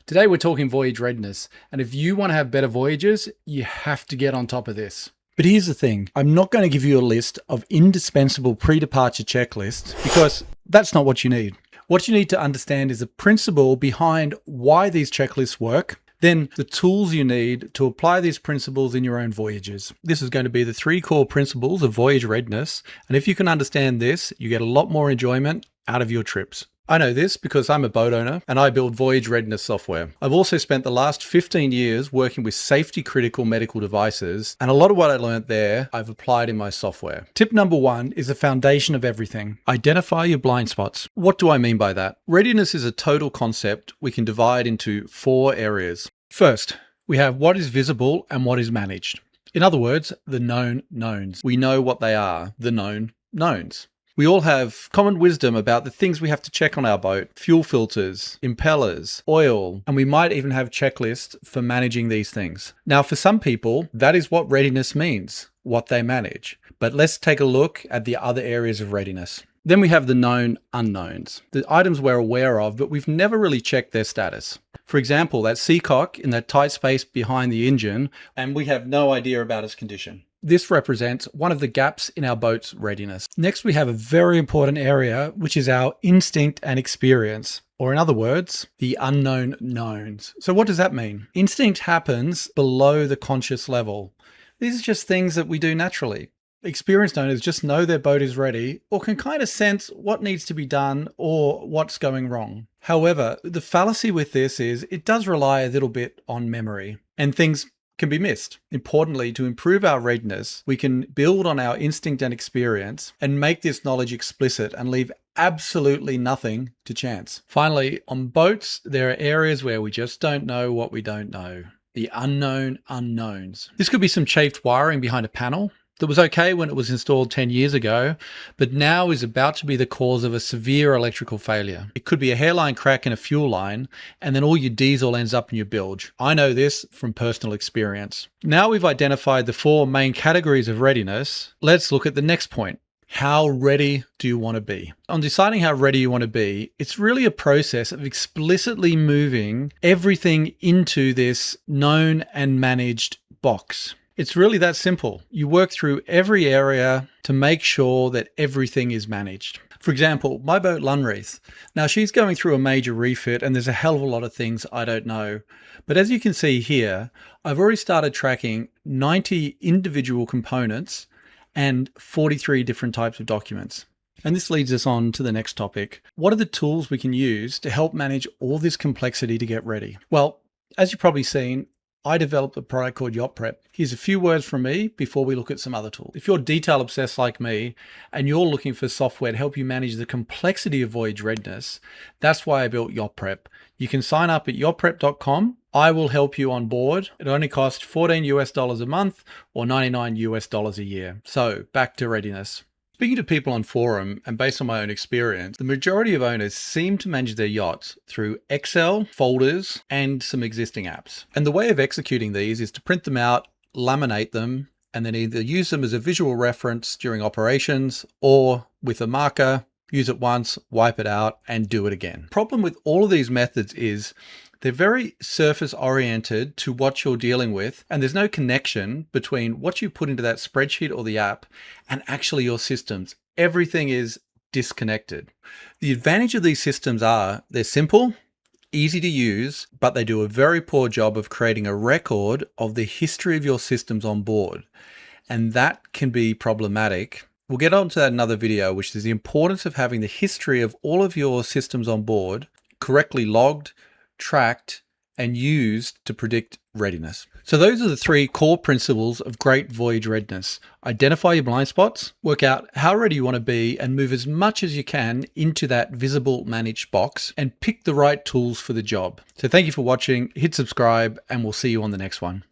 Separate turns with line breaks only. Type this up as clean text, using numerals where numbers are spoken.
Today we're talking voyage readiness, and if you want to have better voyages, you have to get on top of this. But here's the thing, I'm not going to give you a list of indispensable pre-departure checklists because that's not what you need. What you need to understand is the principle behind why these checklists work, then the tools you need to apply these principles in your own voyages. This is going to be the 3 core principles of voyage readiness, and if you can understand this, you get a lot more enjoyment out of your trips. I know this because I'm a boat owner and I build voyage readiness software. I've also spent the last 15 years working with safety critical medical devices, and a lot of what I learned there I've applied in my software. Tip number 1 is the foundation of everything. Identify your blind spots. What do I mean by that? Readiness is a total concept we can divide into 4 areas. First, we have what is visible and what is managed. In other words, the known knowns. We know what they are, the known knowns. We all have common wisdom about the things we have to check on our boat: fuel filters, impellers, oil, and we might even have checklists for managing these things. Now, for some people, that is what readiness means, what they manage. But let's take a look at the other areas of readiness. Then we have the known unknowns, the items we're aware of, but we've never really checked their status. For example, that seacock in that tight space behind the engine, and we have no idea about its condition. This represents one of the gaps in our boat's readiness. Next, we have a very important area, which is our instinct and experience, or in other words, the unknown knowns. So what does that mean? Instinct happens below the conscious level. These are just things that we do naturally. Experienced owners just know their boat is ready or can kind of sense what needs to be done or what's going wrong. However, the fallacy with this is it does rely a little bit on memory, and things can be missed. Importantly, to improve our readiness, we can build on our instinct and experience and make this knowledge explicit and leave absolutely nothing to chance. Finally, on boats, there are areas where we just don't know what we don't know. The unknown unknowns. This could be some chafed wiring behind a panel that was okay when it was installed 10 years ago, but now is about to be the cause of a severe electrical failure. It could be a hairline crack in a fuel line, and then all your diesel ends up in your bilge. I know this from personal experience. Now we've identified the 4 main categories of readiness, let's look at the next point. How ready do you want to be? On deciding how ready you want to be, it's really a process of explicitly moving everything into this known and managed box. It's really that simple. You work through every area to make sure that everything is managed. For example, my boat Lunreath. Now she's going through a major refit and there's a hell of a lot of things I don't know. But as you can see here, I've already started tracking 90 individual components and 43 different types of documents. And this leads us on to the next topic. What are the tools we can use to help manage all this complexity to get ready? Well, as you've probably seen, I developed a product called Yacht Prep. Here's a few words from me before we look at some other tools. If you're detail obsessed like me and you're looking for software to help you manage the complexity of voyage readiness, that's why I built Yacht Prep. You can sign up at yachtprep.com. I will help you on board. It only costs $14 a month or $99 a year. So back to readiness. Speaking to people on forum and based on my own experience, the majority of owners seem to manage their yachts through Excel, folders, and some existing apps. And the way of executing these is to print them out, laminate them, and then either use them as a visual reference during operations or with a marker, use it once, wipe it out, and do it again. Problem with all of these methods is they're very surface oriented to what you're dealing with, and there's no connection between what you put into that spreadsheet or the app and actually your systems. Everything is disconnected. The advantage of these systems are they're simple, easy to use, but they do a very poor job of creating a record of the history of your systems on board. And that can be problematic. We'll get on to that in another video, which is the importance of having the history of all of your systems on board correctly logged, tracked, and used to predict readiness. So those are the 3 core principles of great voyage readiness. Identify your blind spots, work out how ready you want to be, and move as much as you can into that visible managed box and pick the right tools for the job. So thank you for watching, hit subscribe, and we'll see you on the next one.